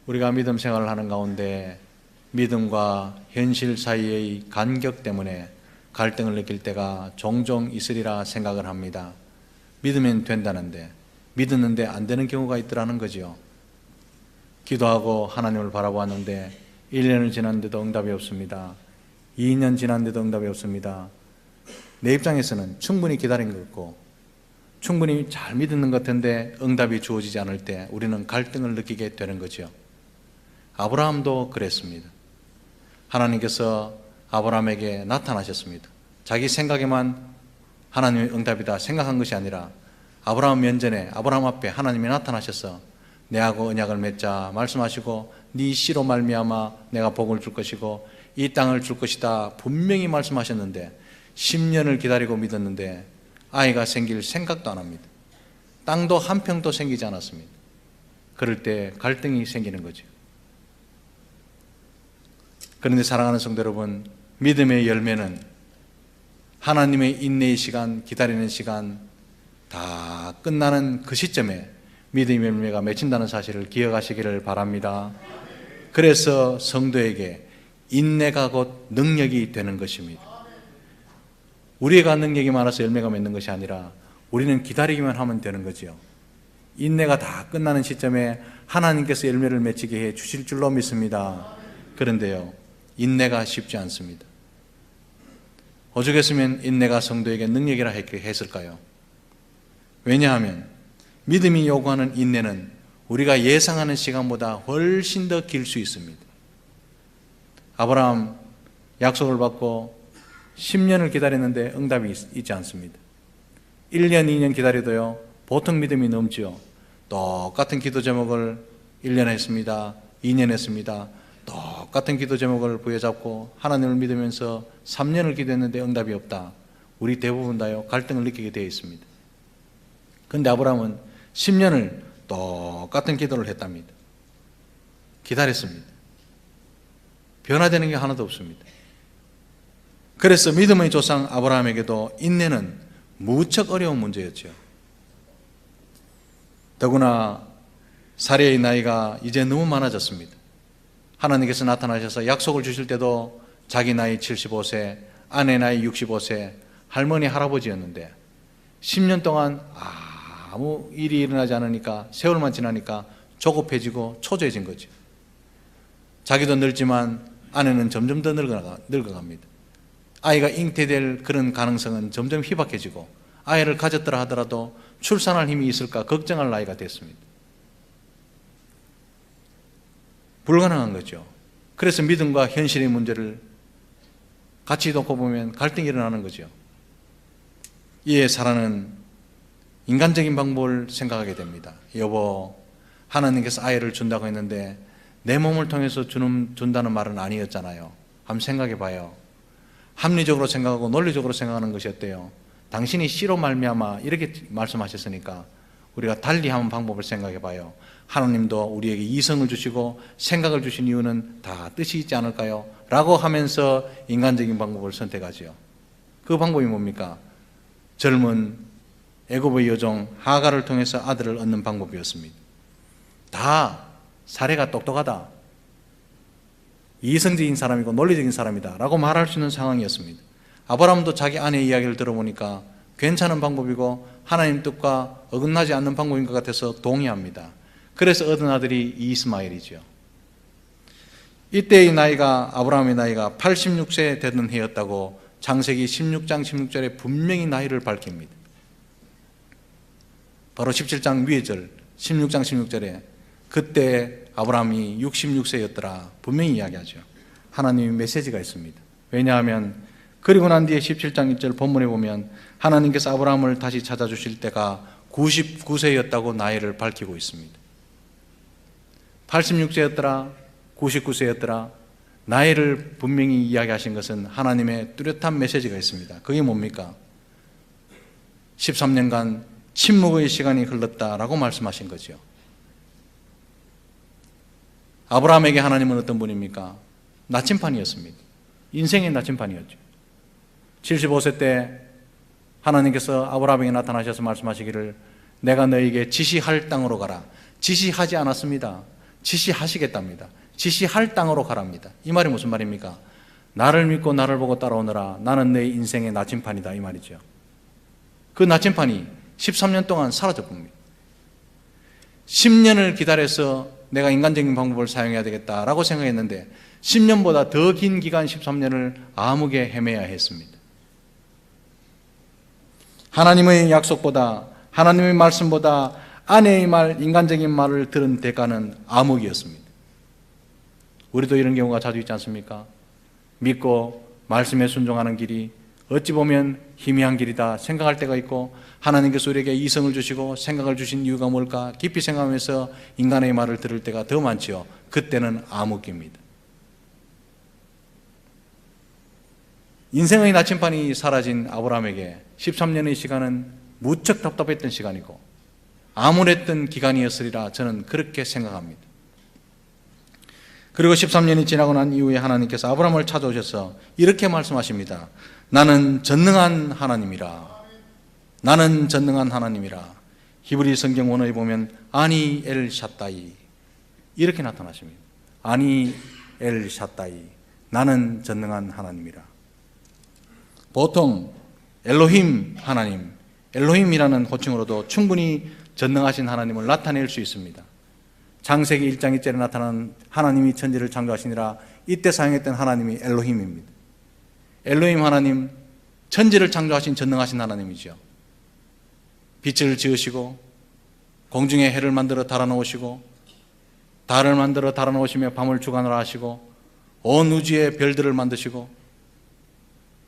우리가 믿음 생활을 하는 가운데 믿음과 현실 사이의 간격 때문에 갈등을 느낄 때가 종종 있으리라 생각을 합니다. 믿으면 된다는데 믿었는데 안 되는 경우가 있더라는 거지요. 기도하고 하나님을 바라보았는데 1년을 지났는데도 응답이 없습니다. 2년 지났는데도 응답이 없습니다. 내 입장에서는 충분히 기다린 것 같고 충분히 잘 믿는 것 같은데 응답이 주어지지 않을 때 우리는 갈등을 느끼게 되는 거죠. 아브라함도 그랬습니다. 하나님께서 아브라함에게 나타나셨습니다. 자기 생각에만 하나님의 응답이다 생각한 것이 아니라 아브라함 면전에 아브라함 앞에 하나님이 나타나셔서 내하고 언약을 맺자 말씀하시고 네 씨로 말미암아 내가 복을 줄 것이고 이 땅을 줄 것이다 분명히 말씀하셨는데 10년을 기다리고 믿었는데 아이가 생길 생각도 안 합니다. 땅도 한 평도 생기지 않았습니다. 그럴 때 갈등이 생기는 거죠. 그런데 사랑하는 성도 여러분, 믿음의 열매는 하나님의 인내의 시간, 기다리는 시간 다 끝나는 그 시점에 믿음의 열매가 맺힌다는 사실을 기억하시기를 바랍니다. 그래서 성도에게 인내가 곧 능력이 되는 것입니다. 우리가 능력이 많아서 열매가 맺는 것이 아니라 우리는 기다리기만 하면 되는 거죠. 인내가 다 끝나는 시점에 하나님께서 열매를 맺히게 해 주실 줄로 믿습니다. 그런데요, 인내가 쉽지 않습니다. 오죽했으면 인내가 성도에게 능력이라 했을까요? 왜냐하면 믿음이 요구하는 인내는 우리가 예상하는 시간보다 훨씬 더 길 수 있습니다. 아브라함 약속을 받고 10년을 기다렸는데 응답이 있지 않습니다. 1년, 2년 기다려도요, 보통 믿음이 넘지요. 똑같은 기도 제목을 1년 했습니다. 2년 했습니다. 똑같은 기도 제목을 부여잡고 하나님을 믿으면서 3년을 기도했는데 응답이 없다. 우리 대부분 다요, 갈등을 느끼게 되어 있습니다. 그런데 아브라함은 10년을 똑같은 기도를 했답니다. 기다렸습니다. 변화되는 게 하나도 없습니다. 그래서 믿음의 조상 아브라함에게도 인내는 무척 어려운 문제였죠. 더구나 사례의 나이가 이제 너무 많아졌습니다. 하나님께서 나타나셔서 약속을 주실 때도 자기 나이 75세, 아내 나이 65세, 할머니, 할아버지였는데 10년 동안 아무 일이 일어나지 않으니까 세월만 지나니까 조급해지고 초조해진 거죠. 자기도 늙지만 아내는 점점 더 늙어갑니다. 아이가 잉태될 그런 가능성은 점점 희박해지고 아이를 가졌더라 하더라도 출산할 힘이 있을까 걱정할 나이가 됐습니다. 불가능한 거죠. 그래서 믿음과 현실의 문제를 같이 놓고 보면 갈등이 일어나는 거죠. 이에 사라는 인간적인 방법을 생각하게 됩니다. 여보, 하나님께서 아이를 준다고 했는데 내 몸을 통해서 준다는 말은 아니었잖아요. 한번 생각해 봐요. 합리적으로 생각하고 논리적으로 생각하는 것이 어때요? 당신이 씨로 말미암아 이렇게 말씀하셨으니까 우리가 달리 한번 방법을 생각해 봐요. 하나님도 우리에게 이성을 주시고 생각을 주신 이유는 다 뜻이 있지 않을까요? 라고 하면서 인간적인 방법을 선택하죠. 그 방법이 뭡니까? 젊은 애굽의 여종 하갈을 통해서 아들을 얻는 방법이었습니다. 다 사례가 똑똑하다, 이성적인 사람이고 논리적인 사람이다 라고 말할 수 있는 상황이었습니다. 아브라함도 자기 아내의 이야기를 들어보니까 괜찮은 방법이고 하나님 뜻과 어긋나지 않는 방법인 것 같아서 동의합니다. 그래서 얻은 아들이 이스마엘이죠. 이때의 나이가, 아브라함의 나이가 86세 되던 해였다고 창세기 16장 16절에 분명히 나이를 밝힙니다. 바로 17장 위의 절 16장 16절에 그때 아브라함이 66세였더라 분명히 이야기하죠. 하나님의 메시지가 있습니다. 왜냐하면 그리고 난 뒤에 17장 1절 본문에 보면 하나님께서 아브라함을 다시 찾아주실 때가 99세였다고 나이를 밝히고 있습니다. 86세였더라 99세였더라 나이를 분명히 이야기하신 것은 하나님의 뚜렷한 메시지가 있습니다. 그게 뭡니까? 13년간 침묵의 시간이 흘렀다라고 말씀하신 거죠. 아브라함에게 하나님은 어떤 분입니까? 나침판이었습니다. 인생의 나침판이었죠. 75세 때 하나님께서 아브라함에게 나타나셔서 말씀하시기를 내가 너에게 지시할 땅으로 가라. 지시하지 않았습니다. 지시하시겠답니다. 지시할 땅으로 가랍니다. 이 말이 무슨 말입니까? 나를 믿고 나를 보고 따라오너라. 나는 내 인생의 나침판이다. 이 말이죠. 그 나침판이 13년 동안 사라져 봅니다. 10년을 기다려서 내가 인간적인 방법을 사용해야 되겠다라고 생각했는데 10년보다 더 긴 기간 13년을 암흑에 헤매야 했습니다. 하나님의 약속보다, 하나님의 말씀보다 아내의 말, 인간적인 말을 들은 대가는 암흑이었습니다. 우리도 이런 경우가 자주 있지 않습니까? 믿고 말씀에 순종하는 길이 어찌 보면 희미한 길이다 생각할 때가 있고, 하나님께서 우리에게 이성을 주시고 생각을 주신 이유가 뭘까 깊이 생각하면서 인간의 말을 들을 때가 더 많지요. 그때는 암흑기입니다. 인생의 나침반이 사라진 아브라함에게 13년의 시간은 무척 답답했던 시간이고 암울했던 기간이었으리라 저는 그렇게 생각합니다. 그리고 13년이 지나고 난 이후에 하나님께서 아브라함을 찾아오셔서 이렇게 말씀하십니다. 나는 전능한 하나님이라. 나는 전능한 하나님이라. 히브리 성경 원어에 보면 아니 엘 샤다이 이렇게 나타나십니다. 아니 엘 샤다이. 나는 전능한 하나님이라. 보통 엘로힘 하나님, 엘로힘이라는 호칭으로도 충분히 전능하신 하나님을 나타낼 수 있습니다. 창세기 1장 1절에 나타난 하나님이 천지를 창조하시니라, 이때 사용했던 하나님이 엘로힘입니다. 엘로힘 하나님, 천지를 창조하신 전능하신 하나님이죠. 빛을 지으시고 공중에 해를 만들어 달아놓으시고 달을 만들어 달아놓으시며 밤을 주관을 하시고 온 우주의 별들을 만드시고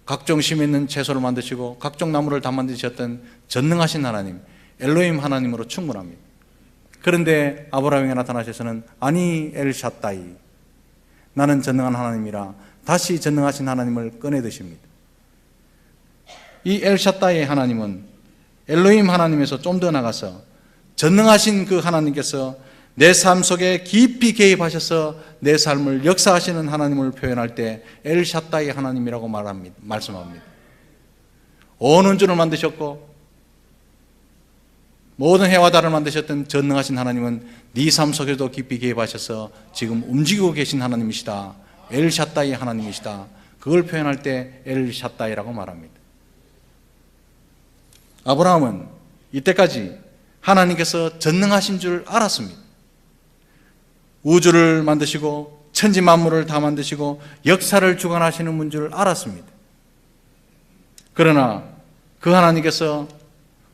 각종 심 있는 채소를 만드시고 각종 나무를 다 만드셨던 전능하신 하나님, 엘로힘 하나님으로 충분합니다. 그런데 아브라함에게 나타나셔서는 아니 엘 샤다이, 나는 전능한 하나님이라 다시 전능하신 하나님을 꺼내 드십니다. 이 엘 샤다이의 하나님은 엘로힘 하나님에서 좀 더 나가서 전능하신 그 하나님께서 내 삶 속에 깊이 개입하셔서 내 삶을 역사하시는 하나님을 표현할 때 엘 샤다이 하나님이라고 말씀합니다. 온 우주를 만드셨고 모든 해와 달을 만드셨던 전능하신 하나님은 네 삶 속에도 깊이 개입하셔서 지금 움직이고 계신 하나님이시다. 엘 샤다이 하나님이시다. 그걸 표현할 때 엘 샤다이라고 말합니다. 아브라함은 이때까지 하나님께서 전능하신 줄 알았습니다. 우주를 만드시고 천지 만물을 다 만드시고 역사를 주관하시는 분 줄 알았습니다. 그러나 그 하나님께서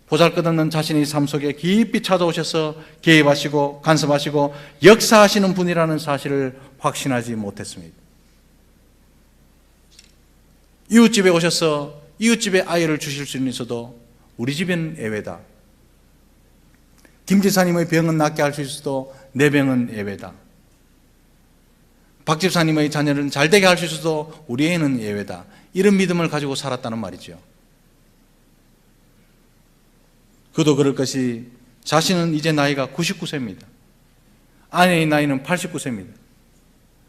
보잘것없는 자신의 삶 속에 깊이 찾아오셔서 개입하시고 간섭하시고 역사하시는 분이라는 사실을 확신하지 못했습니다. 이웃집에 오셔서 이웃집에 아이를 주실 수는 있어도 우리 집은 예외다. 김 지사님의 병은 낫게 할 수 있어도 내 병은 예외다. 박 집사님의 자녀는 잘되게 할 수 있어도 우리 애는 예외다. 이런 믿음을 가지고 살았다는 말이죠. 그도 그럴 것이 자신은 이제 나이가 99세입니다. 아내의 나이는 89세입니다.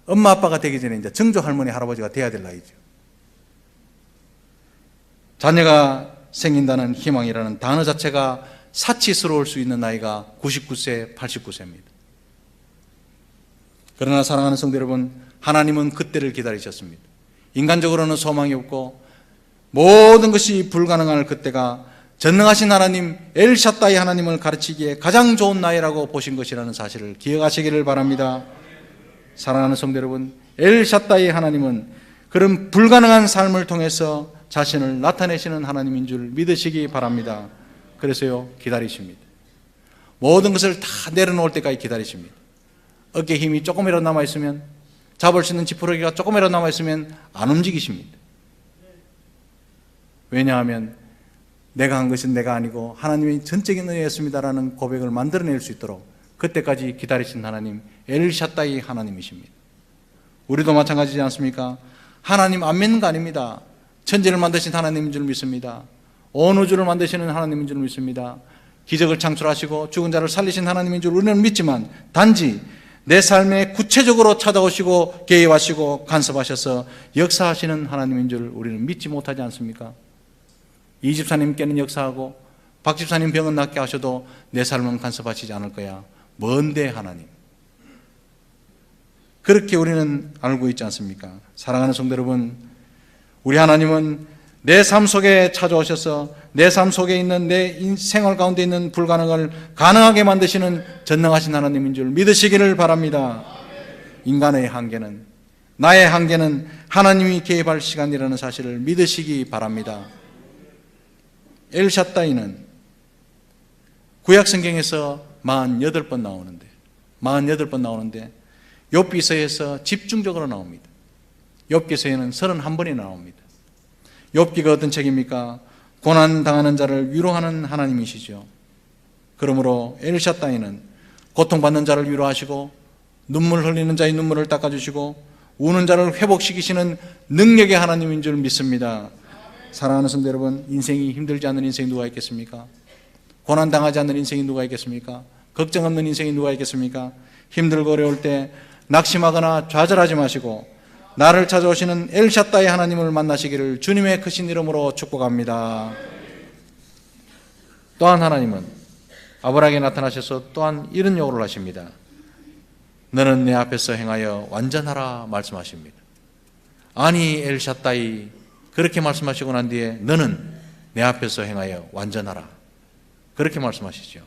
엄마 아빠가 되기 전에 이제 증조 할머니 할아버지가 돼야 될 나이죠. 자녀가 생긴다는 희망이라는 단어 자체가 사치스러울 수 있는 나이가 99세, 89세입니다. 그러나 사랑하는 성도 여러분, 하나님은 그때를 기다리셨습니다. 인간적으로는 소망이 없고 모든 것이 불가능할 그때가 전능하신 하나님 엘 샤다이 하나님을 가르치기에 가장 좋은 나이라고 보신 것이라는 사실을 기억하시기를 바랍니다. 사랑하는 성도 여러분, 엘 샤다이 하나님은 그런 불가능한 삶을 통해서 자신을 나타내시는 하나님인 줄 믿으시기 바랍니다. 그래서요, 기다리십니다. 모든 것을 다 내려놓을 때까지 기다리십니다. 어깨에 힘이 조금이라도 남아있으면, 잡을 수 있는 지푸러기가 조금이라도 남아있으면 안 움직이십니다. 왜냐하면 내가 한 것은 내가 아니고 하나님의 전적인 은혜였습니다라는 고백을 만들어낼 수 있도록 그때까지 기다리신 하나님 엘 샤다이 하나님이십니다. 우리도 마찬가지지 않습니까? 하나님 안 믿는 거 아닙니다. 천지를 만드신 하나님인 줄 믿습니다. 온 우주를 만드시는 하나님인 줄 믿습니다. 기적을 창출하시고 죽은 자를 살리신 하나님인 줄 우리는 믿지만 단지 내 삶에 구체적으로 찾아오시고 개입하시고 간섭하셔서 역사하시는 하나님인 줄 우리는 믿지 못하지 않습니까? 이 집사님께는 역사하고 박 집사님 병은 낫게 하셔도 내 삶은 간섭하시지 않을 거야. 뭔데 하나님? 그렇게 우리는 알고 있지 않습니까? 사랑하는 성도 여러분, 우리 하나님은 내 삶 속에 찾아오셔서 내 삶 속에 있는 내 생활 가운데 있는 불가능을 가능하게 만드시는 전능하신 하나님인 줄 믿으시기를 바랍니다. 인간의 한계는, 나의 한계는 하나님이 개입할 시간이라는 사실을 믿으시기 바랍니다. 엘샤다이는 구약 성경에서 48번 나오는데 욥기서에서 집중적으로 나옵니다. 욥기서에는 31번이 나옵니다. 욥기가 어떤 책입니까? 고난 당하는 자를 위로하는 하나님이시죠. 그러므로 엘샤다이는 고통받는 자를 위로하시고 눈물 흘리는 자의 눈물을 닦아주시고 우는 자를 회복시키시는 능력의 하나님인 줄 믿습니다. 사랑하는 성도 여러분, 인생이 힘들지 않는 인생이 누가 있겠습니까? 고난 당하지 않는 인생이 누가 있겠습니까? 걱정 없는 인생이 누가 있겠습니까? 힘들고 어려울 때 낙심하거나 좌절하지 마시고 나를 찾아오시는 엘샤다이 하나님을 만나시기를 주님의 크신 이름으로 축복합니다. 또한 하나님은 아브라함에게 나타나셔서 또한 이런 요구를 하십니다. 너는 내 앞에서 행하여 완전하라 말씀하십니다. 아니 엘샤다이, 그렇게 말씀하시고 난 뒤에 너는 내 앞에서 행하여 완전하라, 그렇게 말씀하시죠.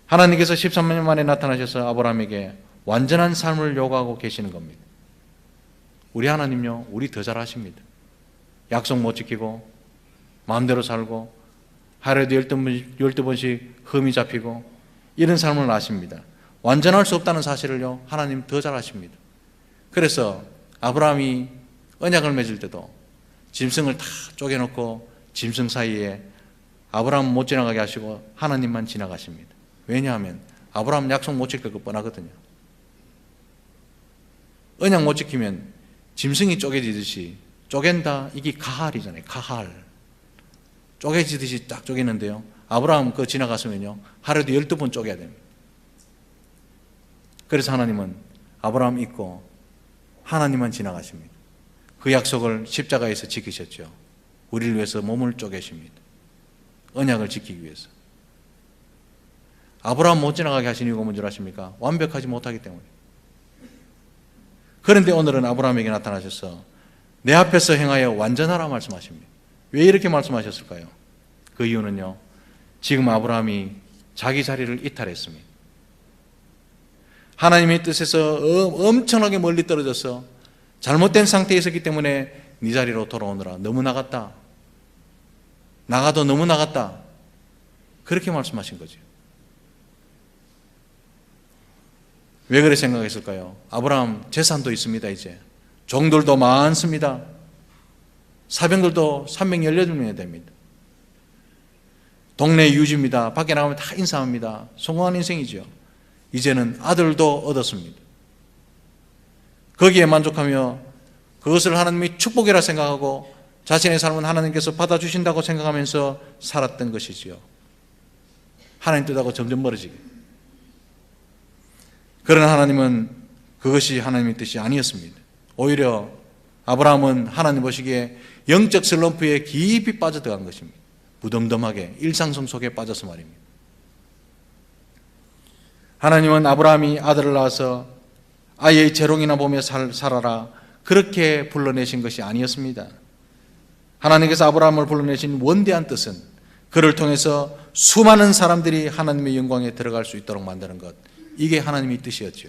하나님께서 13년 만에 나타나셔서 아브라함에게 완전한 삶을 요구하고 계시는 겁니다. 우리 하나님요, 우리 더 잘하십니다. 약속 못 지키고 마음대로 살고 하루에도 12번씩 흠이 잡히고 이런 삶을 아십니다. 완전할 수 없다는 사실을요, 하나님 더 잘하십니다. 그래서 아브라함이 언약을 맺을 때도 짐승을 다 쪼개놓고 짐승 사이에 아브라함 못 지나가게 하시고 하나님만 지나가십니다. 왜냐하면 아브라함 약속 못 지킬 거 뻔하거든요. 언약 못 지키면 짐승이 쪼개지듯이, 쪼갠다, 이게 가할이잖아요. 가할. 쪼개지듯이 딱 쪼개는데요, 아브라함 그거 지나갔으면요 하루에도 12번 쪼개야 됩니다. 그래서 하나님은 아브라함 잊고 하나님만 지나가십니다. 그 약속을 십자가에서 지키셨죠. 우리를 위해서 몸을 쪼개십니다. 언약을 지키기 위해서. 아브라함 못 지나가게 하신 이유가 뭔지 아십니까? 완벽하지 못하기 때문에. 그런데 오늘은 아브라함에게 나타나셔서 내 앞에서 행하여 완전하라 말씀하십니다. 왜 이렇게 말씀하셨을까요? 그 이유는요, 지금 아브라함이 자기 자리를 이탈했습니다. 하나님의 뜻에서 엄청나게 멀리 떨어져서 잘못된 상태에 있었기 때문에 네 자리로 돌아오느라 너무 나갔다, 나가도 너무 나갔다, 그렇게 말씀하신 거죠. 왜 그렇게 생각했을까요? 아브라함 재산도 있습니다. 이제 종들도 많습니다. 사병들도 318명이 됩니다. 동네 유지입니다. 밖에 나가면 다 인사합니다. 성공한 인생이죠. 이제는 아들도 얻었습니다. 거기에 만족하며 그것을 하나님이 축복이라 생각하고 자신의 삶은 하나님께서 받아주신다고 생각하면서 살았던 것이지요. 하나님 뜻하고 점점 멀어지게. 그러나 하나님은 그것이 하나님의 뜻이 아니었습니다. 오히려 아브라함은 하나님 보시기에 영적 슬럼프에 깊이 빠져들어간 것입니다. 무덤덤하게 일상성 속에 빠져서 말입니다. 하나님은 아브라함이 아들을 낳아서 아이의 재롱이나 보며 살아라, 그렇게 불러내신 것이 아니었습니다. 하나님께서 아브라함을 불러내신 원대한 뜻은 그를 통해서 수많은 사람들이 하나님의 영광에 들어갈 수 있도록 만드는 것, 이게 하나님의 뜻이었죠.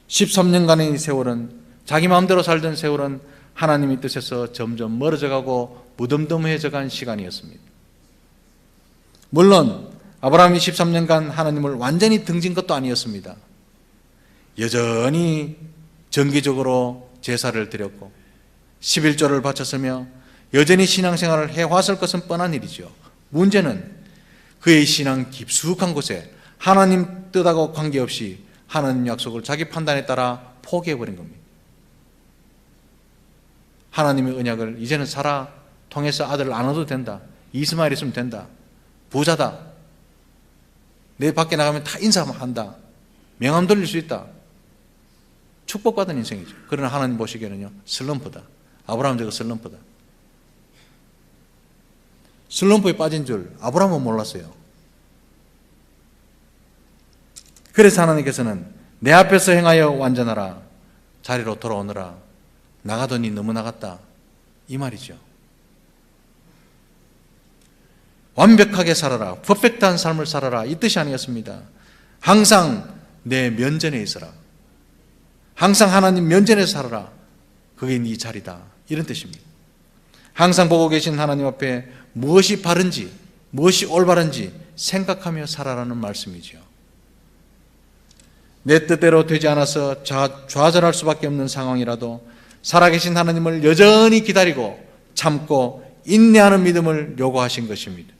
13년간의 세월은, 자기 마음대로 살던 세월은 하나님의 뜻에서 점점 멀어져가고 무덤덤해져 간 시간이었습니다. 물론 아브라함이 13년간 하나님을 완전히 등진 것도 아니었습니다. 여전히 정기적으로 제사를 드렸고 11조를 바쳤으며 여전히 신앙생활을 해왔을 것은 뻔한 일이죠. 문제는 그의 신앙 깊숙한 곳에 하나님 뜻하고 관계없이 하나님 약속을 자기 판단에 따라 포기해버린 겁니다. 하나님의 언약을 이제는 사라 통해서 아들을 안 얻어도 된다, 이스마엘 있으면 된다, 부자다, 내 밖에 나가면 다 인사한다, 명함 돌릴 수 있다, 축복받은 인생이죠. 그러나 하나님 보시기에는요, 슬럼프다. 아브라함 저거 슬럼프다. 슬럼프에 빠진 줄 아브라함은 몰랐어요. 그래서 하나님께서는 내 앞에서 행하여 완전하라. 자리로 돌아오너라. 나가더니 너무 나갔다. 이 말이죠. 완벽하게 살아라. 퍼펙트한 삶을 살아라. 이 뜻이 아니었습니다. 항상 내 면전에 있어라. 항상 하나님 면전에 살아라. 그게 네 자리다. 이런 뜻입니다. 항상 보고 계신 하나님 앞에 무엇이 바른지, 무엇이 올바른지 생각하며 살아라는 말씀이죠. 내 뜻대로 되지 않아서 좌절할 수밖에 없는 상황이라도 살아계신 하나님을 여전히 기다리고 참고 인내하는 믿음을 요구하신 것입니다.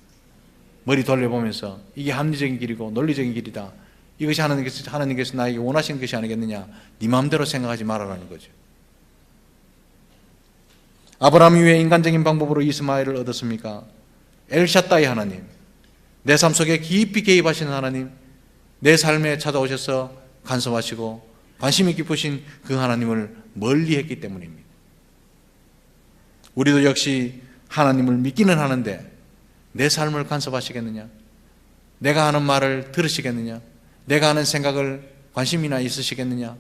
머리 돌려보면서 이게 합리적인 길이고 논리적인 길이다. 이것이 하나님께서 나에게 원하신 것이 아니겠느냐. 네 마음대로 생각하지 말아라는 거죠. 아브라함이 왜 인간적인 방법으로 이스마엘을 얻었습니까? 엘샤다이 하나님, 내 삶 속에 깊이 개입하시는 하나님, 내 삶에 찾아오셔서 간섭하시고 관심이 깊으신 그 하나님을 멀리했기 때문입니다. 우리도 역시 하나님을 믿기는 하는데 내 삶을 간섭하시겠느냐? 내가 하는 말을 들으시겠느냐? 내가 하는 생각을 관심이나 있으시겠느냐?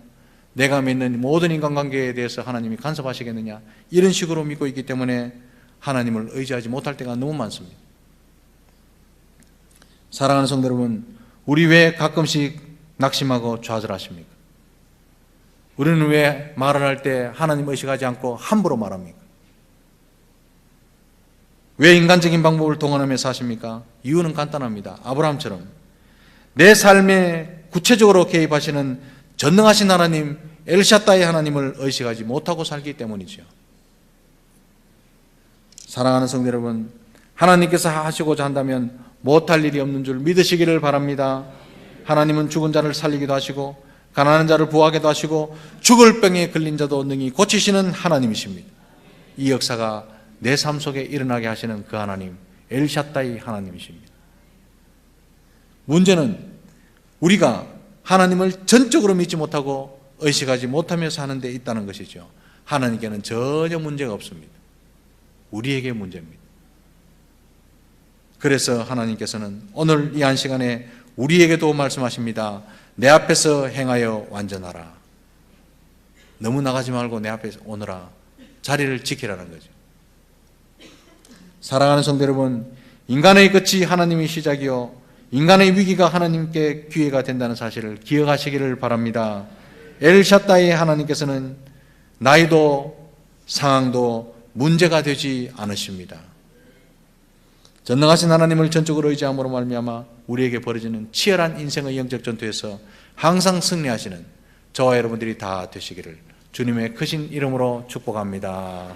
내가 믿는 모든 인간관계에 대해서 하나님이 간섭하시겠느냐? 이런 식으로 믿고 있기 때문에 하나님을 의지하지 못할 때가 너무 많습니다. 사랑하는 성도 여러분, 우리 왜 가끔씩 낙심하고 좌절하십니까? 우리는 왜 말을 할 때 하나님 의식하지 않고 함부로 말합니까? 왜 인간적인 방법을 동원하며 사십니까? 이유는 간단합니다. 아브라함처럼 내 삶에 구체적으로 개입하시는 전능하신 하나님, 엘샤다이 하나님을 의식하지 못하고 살기 때문이죠. 사랑하는 성도 여러분, 하나님께서 하시고자 한다면 못할 일이 없는 줄 믿으시기를 바랍니다. 하나님은 죽은 자를 살리기도 하시고 가난한 자를 부하게도 하시고 죽을 병에 걸린 자도 능히 고치시는 하나님이십니다. 이 역사가 내 삶 속에 일어나게 하시는 그 하나님, 엘샤다이 하나님이십니다. 문제는 우리가 하나님을 전적으로 믿지 못하고 의식하지 못하며 사는 데 있다는 것이죠. 하나님께는 전혀 문제가 없습니다. 우리에게 문제입니다. 그래서 하나님께서는 오늘 이 한 시간에 우리에게도 말씀하십니다. 내 앞에서 행하여 완전하라. 너무 나가지 말고 내 앞에 오너라. 자리를 지키라는 거죠. 사랑하는 성도 여러분, 인간의 끝이 하나님의 시작이요 인간의 위기가 하나님께 기회가 된다는 사실을 기억하시기를 바랍니다. 엘샤다이 하나님께서는 나이도 상황도 문제가 되지 않으십니다. 전능하신 하나님을 전적으로 의지함으로 말미암아 우리에게 벌어지는 치열한 인생의 영적 전투에서 항상 승리하시는 저와 여러분들이 다 되시기를 주님의 크신 이름으로 축복합니다.